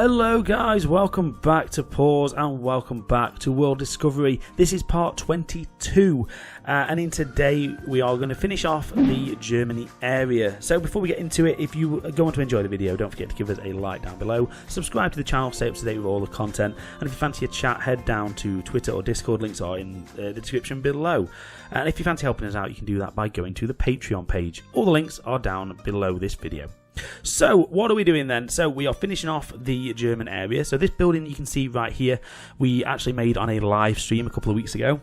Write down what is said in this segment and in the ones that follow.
Hello guys, welcome back to Pause and welcome back to World Discovery. This is part 22 and in today we are going to finish off the Germany area. So before we get into it, if you go on to enjoy the video, don't forget to give us a like down below, subscribe to the channel, stay up to date with all the content, and if you fancy a chat, head down to Twitter or Discord, links are in the description below. And if you fancy helping us out, you can do that by going to the Patreon page. All the links are down below this video. So what are we doing then? So we are finishing off the German area. So this building you can see right here, we actually made on a live stream a couple of weeks ago.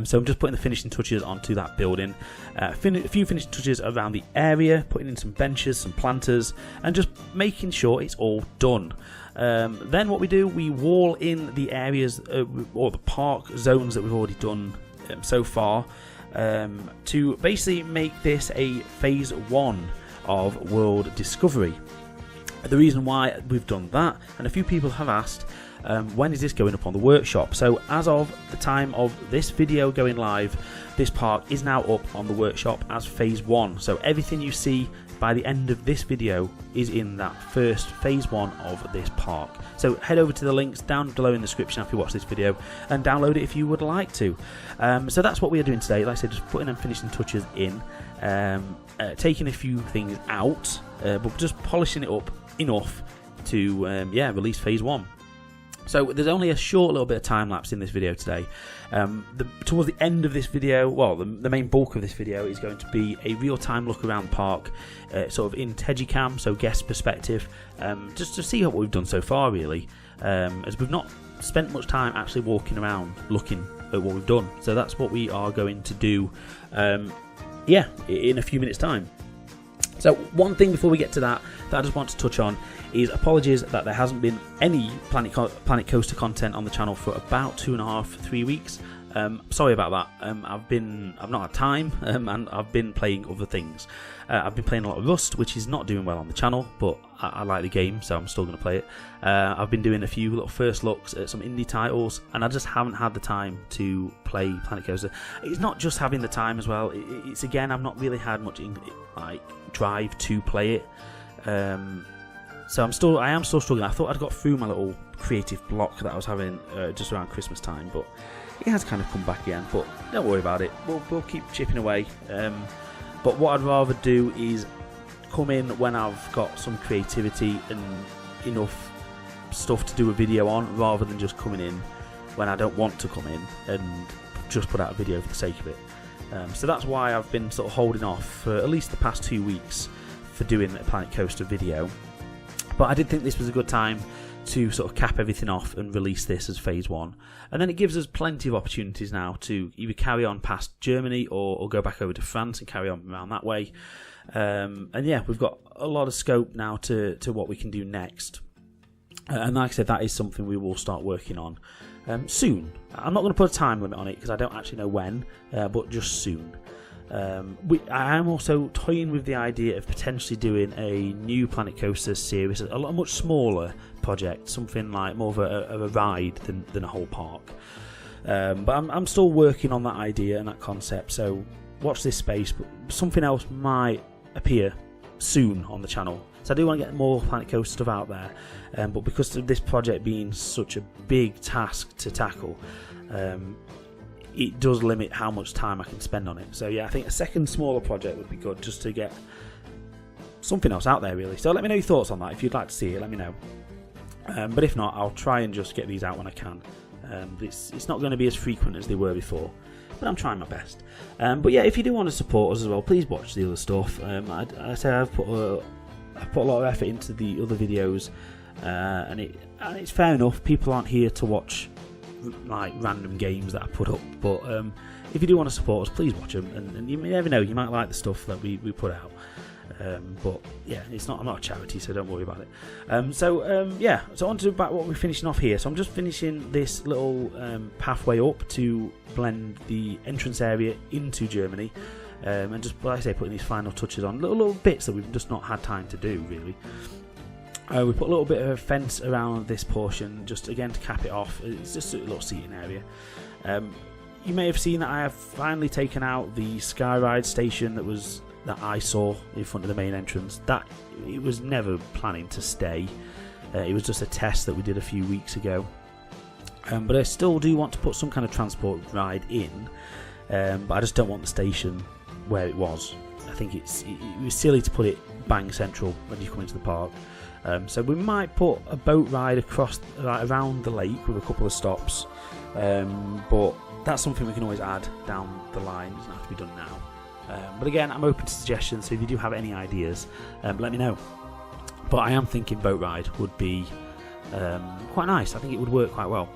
So I'm just putting the finishing touches onto that building. A few finishing touches around the area, putting in some benches, some planters, and just making sure it's all done. Then what we do, we wall in the areas or the park zones that we've already done so far to basically make this a phase 1 of World Discovery. The reason why we've done that, and a few people have asked, when is this going up on the workshop? So as of the time of this video going live, this park is now up on the workshop as phase 1. So everything you see by the end of this video is in that first phase 1 of this park. So head over to the links down below in the description after you watch this video and download it if you would like to. So that's what we are doing today. Like I said, just putting and finishing touches in, taking a few things out, but just polishing it up enough to release phase 1. So there's only a short little bit of time lapse in this video today. Towards the end of this video, well, the main bulk of this video is going to be a real-time look around the park, sort of in Teddycam, so guest perspective, just to see what we've done so far, really, as we've not spent much time actually walking around looking at what we've done. So that's what we are going to do, in a few minutes' time. So one thing before we get to that I just want to touch on is apologies that there hasn't been any Planet Coaster content on the channel for about 2.5-3 weeks. Sorry about that. I've not had time, and I've been playing other things. I've been playing a lot of Rust, which is not doing well on the channel, but I like the game, so I'm still going to play it. I've been doing a few little first looks at some indie titles, and I just haven't had the time to play Planet Coaster. It's not just having the time as well. It's again, I've not really had much drive to play it. So I am still struggling. I thought I'd got through my little creative block that I was having just around Christmas time, but it has kind of come back again. But don't worry about it. We'll keep chipping away. But what I'd rather do is come in when I've got some creativity and enough stuff to do a video on, rather than just coming in when I don't want to come in and just put out a video for the sake of it. So that's why I've been sort of holding off for at least the past 2 weeks for doing a Planet Coaster video. But I did think this was a good time to sort of cap everything off and release this as phase 1. And then it gives us plenty of opportunities now to either carry on past Germany or go back over to France and carry on around that way. And yeah, we've got a lot of scope now to what we can do next. And like I said, that is something we will start working on soon. I'm not going to put a time limit on it because I don't actually know when, but just soon. I am also toying with the idea of potentially doing a new Planet Coaster series, a much smaller project, something like more of a ride than a whole park. But I'm still working on that idea and that concept, so watch this space. But something else might appear soon on the channel. So I do want to get more Planet Coaster stuff out there, but because of this project being such a big task to tackle, it does limit how much time I can spend on it. So yeah, I think a second smaller project would be good, just to get something else out there, really. So let me know your thoughts on that. If you'd like to see it, let me know. But if not, I'll try and just get these out when I can. It's not going to be as frequent as they were before, but I'm trying my best. But yeah, if you do want to support us as well, please watch the other stuff. I say I've put a lot of effort into the other videos, and it's fair enough. People aren't here to watch like random games that I put up, but if you do want to support us, please watch them, and you never know, you might like the stuff that we put out. But yeah, I'm not a charity, so don't worry about it. So on to about what we're finishing off here. So I'm just finishing this little pathway up to blend the entrance area into Germany, and just, like I say, putting these final touches on little bits that we've just not had time to do, really. We put a little bit of a fence around this portion, just again to cap it off. It's just a little seating area. You may have seen that I have finally taken out the Skyride station that I saw in front of the main entrance. That it was never planning to stay. It was just a test that we did a few weeks ago. But I still do want to put some kind of transport ride in, but I just don't want the station where it was. I think it was silly to put it bang central when you come into the park. So we might put a boat ride across around the lake with a couple of stops, but that's something we can always add down the line. It doesn't have to be done now. But again, I'm open to suggestions, so if you do have any ideas, let me know. But I am thinking boat ride would be quite nice. I think it would work quite well.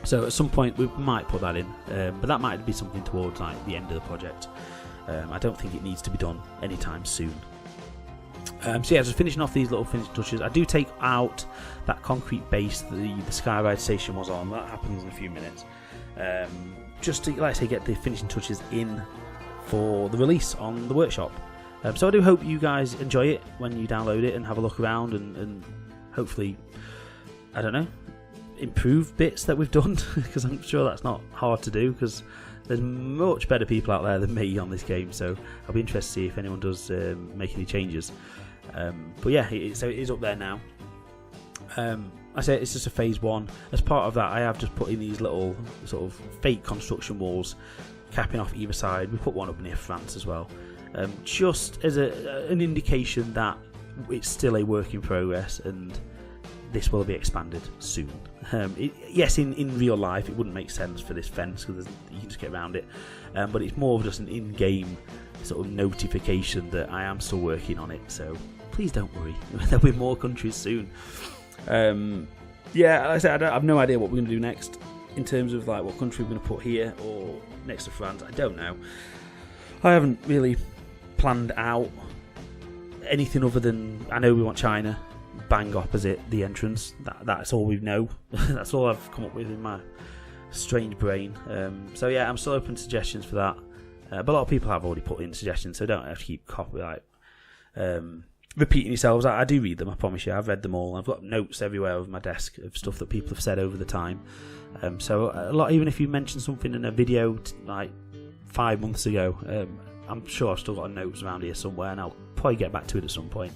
So at some point we might put that in, but that might be something towards like the end of the project. I don't think it needs to be done anytime soon. So yeah, just finishing off these little finishing touches. I do take out that concrete base that the Skyride station was on. That happens in a few minutes. Just to, like I say, get the finishing touches in for the release on the workshop. So I do hope you guys enjoy it when you download it and have a look around and hopefully, I don't know, improve bits that we've done, because I'm sure that's not hard to do, because there's much better people out there than me on this game, so I'll be interested to see if anyone does make any changes. But yeah, so it is up there now. I say it's just a phase 1. As part of that, I have just put in these little sort of fake construction walls capping off either side. We put one up near France as well, just as an indication that it's still a work in progress and this will be expanded soon. Yes, in real life it wouldn't make sense for this fence because you can just get around it, but it's more of just an in-game sort of notification that I am still working on it, so please don't worry. There'll be more countries soon. Yeah, like I said, I have no idea what we're going to do next in terms of like what country we're going to put here or next to France. I don't know. I haven't really planned out anything other than I know we want China bang opposite the entrance. That's all we know. That's all I've come up with in my strange brain. So yeah, I'm still open to suggestions for that. But a lot of people have already put in suggestions, so don't have to keep repeating yourselves. I do read them, I promise you. I've read them all. I've got notes everywhere over my desk of stuff that people have said over the time. So a lot, even if you mention something in a video like 5 months ago, I'm sure I've still got notes around here somewhere, and I'll probably get back to it at some point.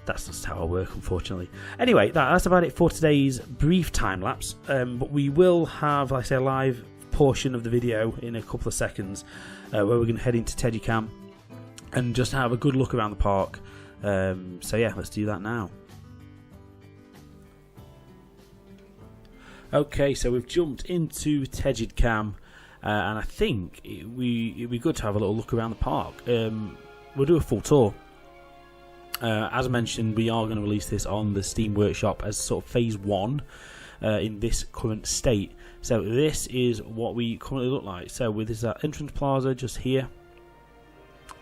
That's just how I work, unfortunately. Anyway, that's about it for today's brief time lapse. But we will have, like I say, a live portion of the video in a couple of seconds where we're going to head into Teddycam and just have a good look around the park. So yeah, let's do that now. Okay, so we've jumped into Teddycam, and I think it'd be good to have a little look around the park. We'll do a full tour. As I mentioned, we are going to release this on the Steam Workshop as sort of phase 1 in this current state. So this is what we currently look like. So with this entrance plaza just here,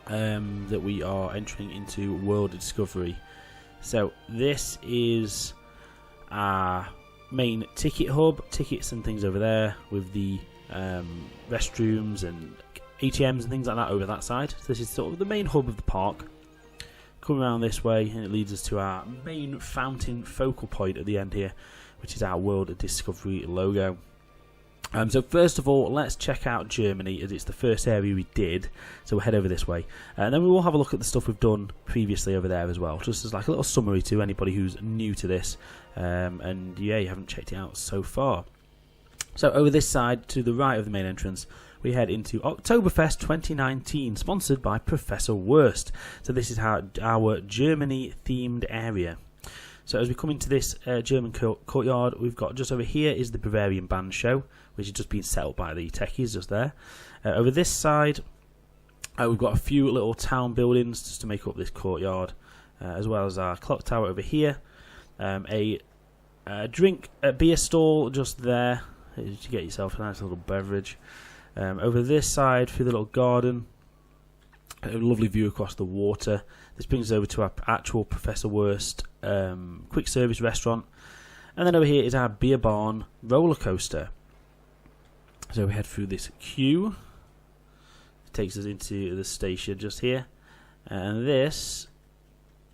that we are entering into World Discovery. So this is our main ticket hub, tickets and things over there, with the restrooms and ATMs and things like that over that side. So this is sort of the main hub of the park. Come around this way and it leads us to our main fountain focal point at the end here, which is our World Discovery logo. So first of all, let's check out Germany, as it's the first area we did. So we'll head over this way, and then we will have a look at the stuff we've done previously over there as well, just as like a little summary to anybody who's new to this, and yeah, you haven't checked it out so far. So over this side, to the right of the main entrance, we head into Oktoberfest 2019, sponsored by Professor Wurst. So this is our Germany-themed area. So as we come into this German courtyard, we've got just over here is the Bavarian Band Show, which has just been set up by the techies just there. Over this side, we've got a few little town buildings just to make up this courtyard, as well as our clock tower over here. A beer stall just there, to get yourself a nice little beverage. Over this side, through the little garden, a lovely view across the water. This brings us over to our actual Professor Wurst quick service restaurant. And then over here is our beer barn roller coaster. So we head through this queue. It takes us into the station just here. And this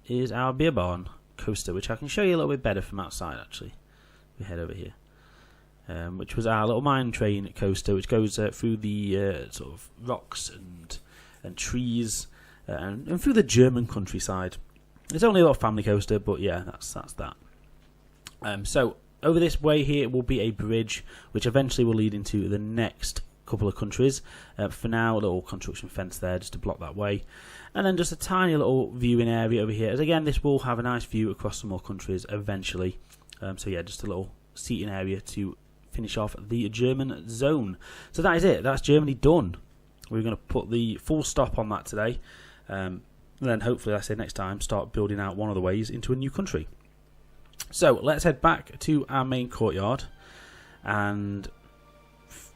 is our beer barn coaster, which I can show you a little bit better from outside actually. We head over here. Which was our little mine train coaster, which goes through the sort of rocks and trees and through the German countryside. It's only a little family coaster, but yeah, that's that. So over this way here will be a bridge, which eventually will lead into the next couple of countries. For now, a little construction fence there just to block that way, and then just a tiny little viewing area over here. As again, this will have a nice view across some more countries eventually. So yeah, just a little seating area to finish off the German zone. So that is it. That's Germany done. We're going to put the full stop on that today. And then hopefully, like I say, next time, start building out one of the ways into a new country. So let's head back to our main courtyard and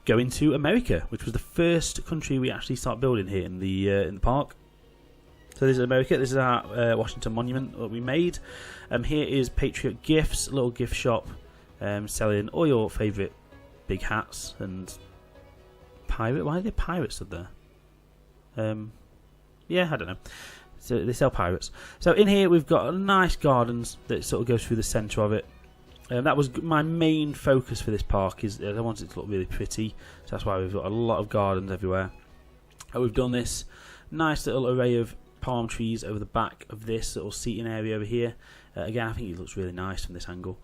go into America, which was the first country we actually start building here in the park. So this is America. This is our Washington Monument that we made. Here is Patriot Gifts, a little gift shop selling all your favourite big hats and pirate. Why are there pirates up there? Yeah, I don't know. So they sell pirates. So in here we've got nice gardens that sort of goes through the centre of it. That was my main focus for this park. Is I wanted it to look really pretty. So that's why we've got a lot of gardens everywhere. And we've done this nice little array of palm trees over the back of this little seating area over here. Again, I think it looks really nice from this angle.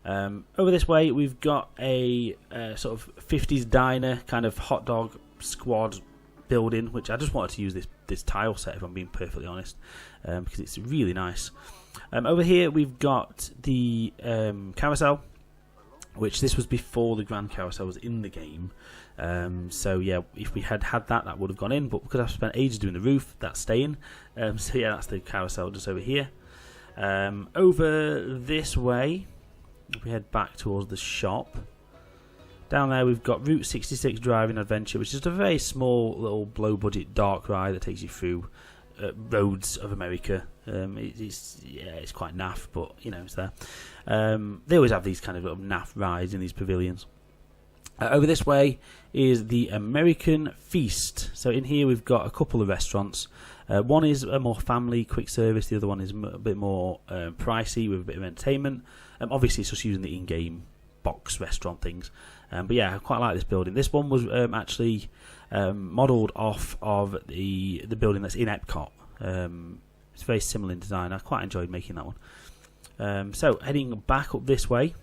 Over this way we've got a sort of 50s diner kind of hot dog squad building, which I just wanted to use this tile set, if I'm being perfectly honest, because it's really nice. Over here we've got the carousel, which this was before the Grand Carousel was in the game. So yeah, if we had that would have gone in, but because I've spent ages doing the roof, that's staying. So yeah, that's the carousel just over here. Over this way, if we head back towards the shop, down there we've got Route 66 Driving Adventure, which is a very small little low budget dark ride that takes you through roads of America. It's quite naff, but you know, it's there. They always have these kind of little naff rides in these pavilions. Over this way is the American Feast. So in here we've got a couple of restaurants. One is a more family quick service, the other one is a bit more pricey with a bit of entertainment. Obviously it's just using the in-game box restaurant things. But yeah, I quite like this building. This one was actually modelled off of the building that's in Epcot. It's very similar in design. I quite enjoyed making that one. So heading back up this way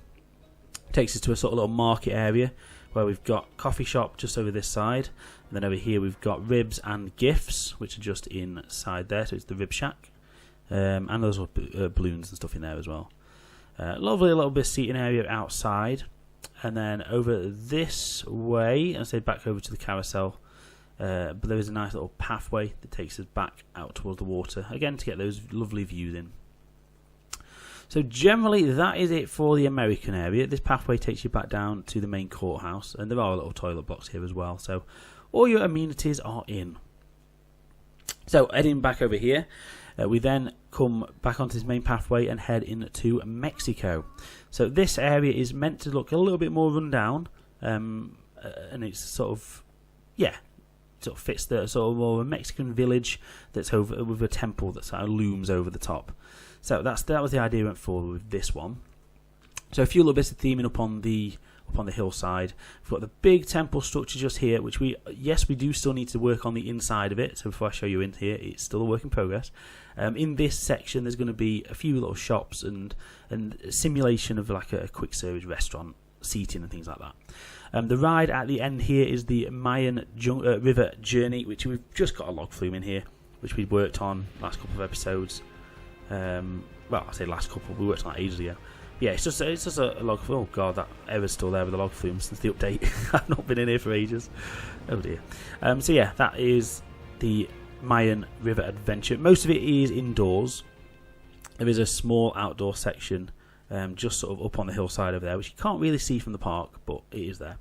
takes us to a sort of little market area where we've got coffee shop just over this side, and then over here we've got ribs and gifts, which are just inside there. So it's the Rib Shack, and those are balloons and stuff in there as well. Lovely little bit of seating area outside. And then over this way, I say back over to the carousel, but there is a nice little pathway that takes us back out towards the water, again to get those lovely views in. So generally that is it for the American area. This pathway takes you back down to the main courthouse, and there are little toilet blocks here as well, so all your amenities are in. So heading back over here, we then come back onto this main pathway and head into Mexico. So this area is meant to look a little bit more run down, and it's sort of fits the sort of more of a Mexican village that's over with a temple that sort of looms over the top. So that was the idea went forward with this one. So a few little bits of theming up on the hillside. We've got the big temple structure just here, which we do still need to work on the inside of it. So before I show you in here, it's still a work in progress. In this section, there's going to be a few little shops and simulation of like a quick service restaurant, seating and things like that. The ride at the end here is the Mayan River Journey, which we've just got a log flume in here, which we've worked on last couple of episodes. Well, I say last couple, we worked on that ages ago. Yeah, it's just a log flume. Oh god, that error's still there with the log flume since the update. I've not been in here for ages. Oh dear. So yeah, that is the Mayan River Adventure. Most of it is indoors. There is a small outdoor section just sort of up on the hillside over there, which you can't really see from the park, but it is there.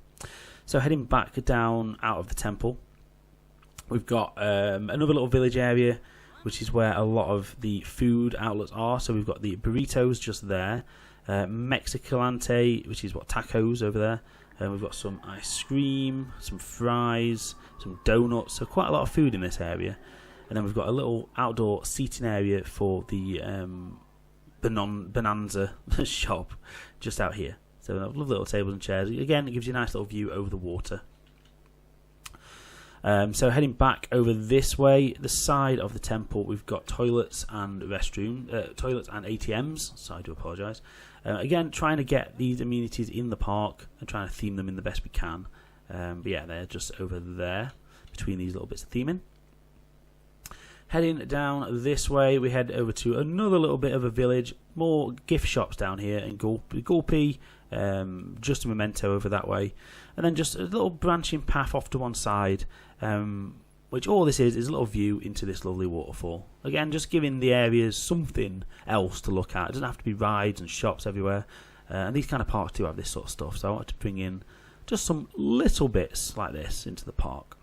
So heading back down out of the temple, we've got another little village area, which is where a lot of the food outlets are. So we've got the burritos just there, Mexicalante, which is tacos over there. We've got some ice cream, some fries, some donuts, so quite a lot of food in this area. And then we've got a little outdoor seating area for the Bonanza shop just out here. So lovely little tables and chairs. Again, it gives you a nice little view over the water. So heading back over this way, the side of the temple, we've got toilets and toilets and ATMs. So I do apologise. Again, trying to get these amenities in the park and trying to theme them in the best we can. But yeah, they're just over there between these little bits of theming. Heading down this way, we head over to another little bit of a village. More gift shops down here in Gulpy, just a memento over that way. And then just a little branching path off to one side, which all this is a little view into this lovely waterfall. Again, just giving the areas something else to look at. It doesn't have to be rides and shops everywhere. And these kind of parks do have this sort of stuff. So I wanted to bring in just some little bits like this into the park.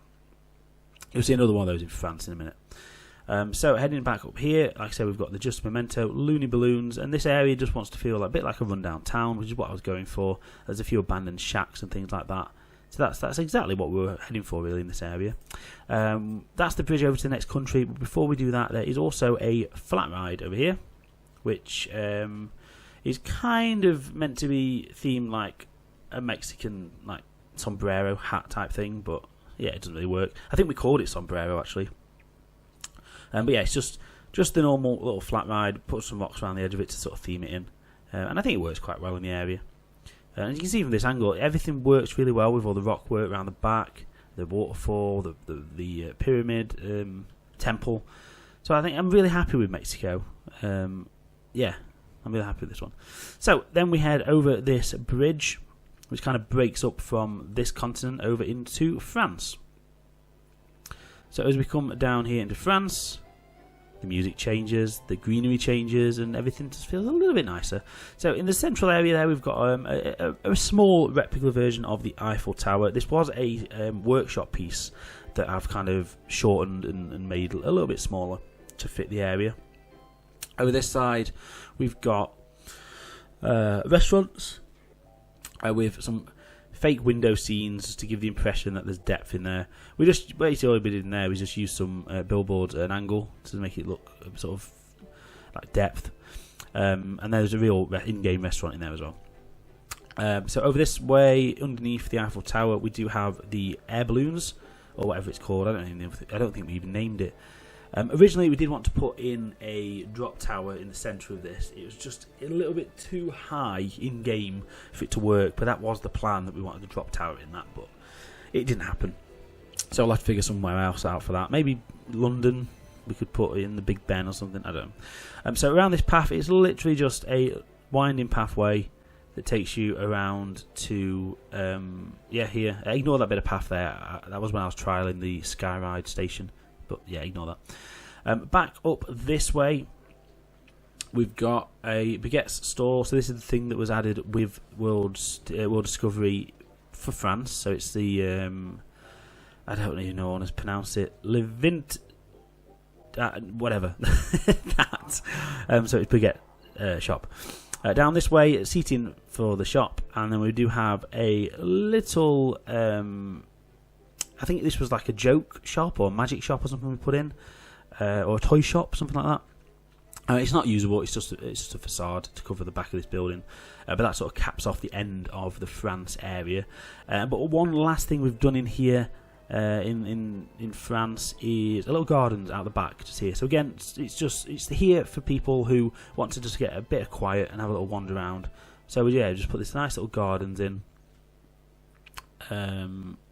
You'll see another one of those in France in a minute. So heading back up here, like I said, we've got the Just Memento, Looney Balloons, and this area just wants to feel a bit like a rundown town, which is what I was going for. There's a few abandoned shacks and things like that. So that's exactly what we were heading for really in this area. That's the bridge over to the next country, but before we do that, there is also a flat ride over here, which is kind of meant to be themed like a Mexican like sombrero hat type thing, but yeah, it doesn't really work. I think we called it sombrero actually. But yeah, it's just the normal little flat ride. Put some rocks around the edge of it to sort of theme it in, and I think it works quite well in the area. And you can see from this angle, everything works really well with all the rock work around the back, the waterfall, the pyramid, temple. So I think I'm really happy with Mexico. Yeah, I'm really happy with this one. So then we head over this bridge, which kind of breaks up from this continent over into France. So as we come down here into France, the music changes, the greenery changes, and everything just feels a little bit nicer. So in the central area there, we've got a small replica version of the Eiffel Tower. This was a workshop piece that I've kind of shortened and made a little bit smaller to fit the area. Over this side, we've got restaurants with some fake window scenes to give the impression that there's depth in there. We just basically all we did in there was just use some billboards at an angle to make it look sort of like depth. And there's a real in-game restaurant in there as well. So over this way, underneath the Eiffel Tower, we do have the air balloons or whatever it's called. I don't think we even named it. Originally, we did want to put in a drop tower in the centre of this. It was just a little bit too high in game for it to work, but that was the plan, that we wanted the drop tower in that, but it didn't happen. So I'll have to figure somewhere else out for that. Maybe London, we could put in the Big Ben or something. I don't know. So around this path, it's literally just a winding pathway that takes you around to here. Ignore that bit of path there. That was when I was trialling the Skyride station. But yeah, ignore that. Back up this way, we've got a baguette store. So this is the thing that was added with World Discovery for France. So it's the I don't even know how to pronounce it. Levint, whatever that. So it's baguette shop. Down this way, seating for the shop, and then we do have a little. I think this was like a joke shop or a magic shop or something we put in, or a toy shop, something like that. It's not usable. It's just a facade to cover the back of this building, but that sort of caps off the end of the France area. But one last thing we've done in here, in France, is a little gardens out the back just here. So again, it's here for people who want to just get a bit of quiet and have a little wander around. So yeah, just put this nice little gardens in.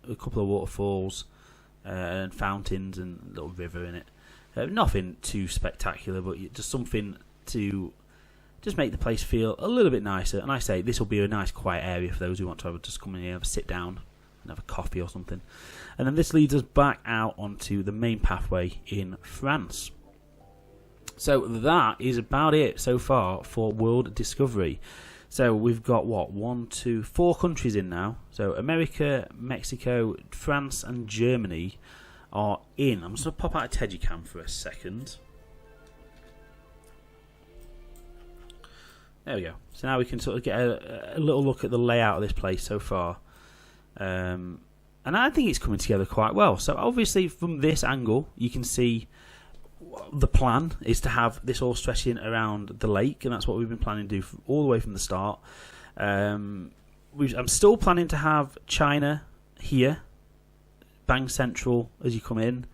A couple of waterfalls and fountains and a little river in it. Nothing too spectacular, but just something to just make the place feel a little bit nicer. And I say this will be a nice quiet area for those who want to just come in here, have a sit down and have a coffee or something. And then this leads us back out onto the main pathway in France. So that is about it so far for World Discovery. So we've got, 4 countries in now. So America, Mexico, France and Germany are in. I'm just going to pop out a Teddycam for a second. There we go. So now we can sort of get a little look at the layout of this place so far. And I think it's coming together quite well. So obviously from this angle, you can see the plan is to have this all stretching around the lake, and that's what we've been planning to do all the way from the start. I'm still planning to have China here, bang central as you come in.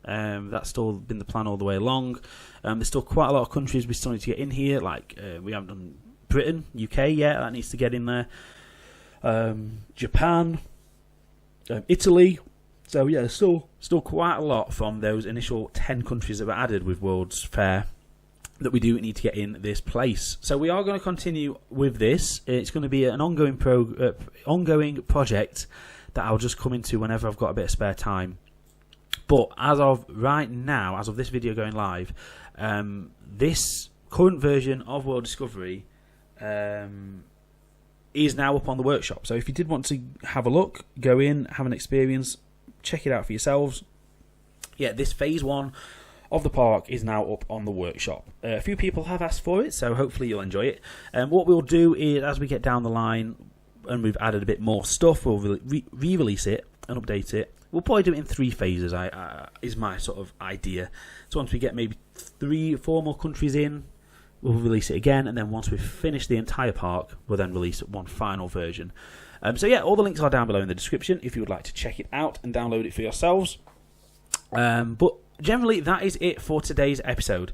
That's still been the plan all the way along. There's still quite a lot of countries we still need to get in here, like we haven't done Britain, UK yet, that needs to get in there. Japan, Italy. So yeah, still quite a lot from those initial 10 countries that were added with World's Fair that we do need to get in this place. So we are going to continue with this. It's going to be an ongoing project that I'll just come into whenever I've got a bit of spare time. But as of right now, as of this video going live, this current version of World Discovery is now up on the workshop. So if you did want to have a look, go in, have an experience, check it out for yourselves. Yeah, this phase 1 of the park is now up on the workshop. A few people have asked for it, so hopefully you'll enjoy it. What we'll do is, as we get down the line and we've added a bit more stuff, we'll re-release it and update it. We'll probably do it in 3 phases, is my sort of idea. So once we get maybe 3-4 more countries in, we'll release it again, and then once we've finished the entire park, we'll then release one final version. So yeah, all the links are down below in the description if you would like to check it out and download it for yourselves. But generally, that is it for today's episode.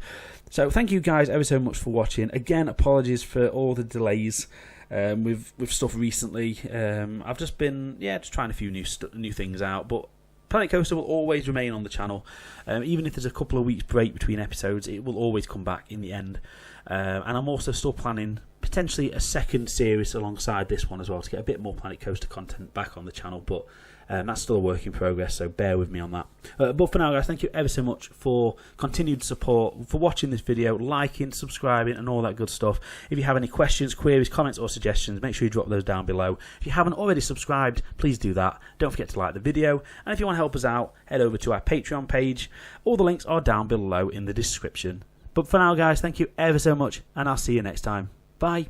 So thank you guys ever so much for watching. Again, apologies for all the delays with stuff recently. I've just been just trying a few new things out, but Planet Coaster will always remain on the channel. Even if there's a couple of weeks break between episodes, it will always come back in the end. And I'm also still planning potentially a second series alongside this one as well to get a bit more Planet Coaster content back on the channel, but that's still a work in progress, so bear with me on that. But for now, guys, thank you ever so much for continued support, for watching this video, liking, subscribing, and all that good stuff. If you have any questions, queries, comments, or suggestions, make sure you drop those down below. If you haven't already subscribed, please do that. Don't forget to like the video, and if you want to help us out, head over to our Patreon page. All the links are down below in the description. But for now, guys, thank you ever so much, and I'll see you next time. Bye.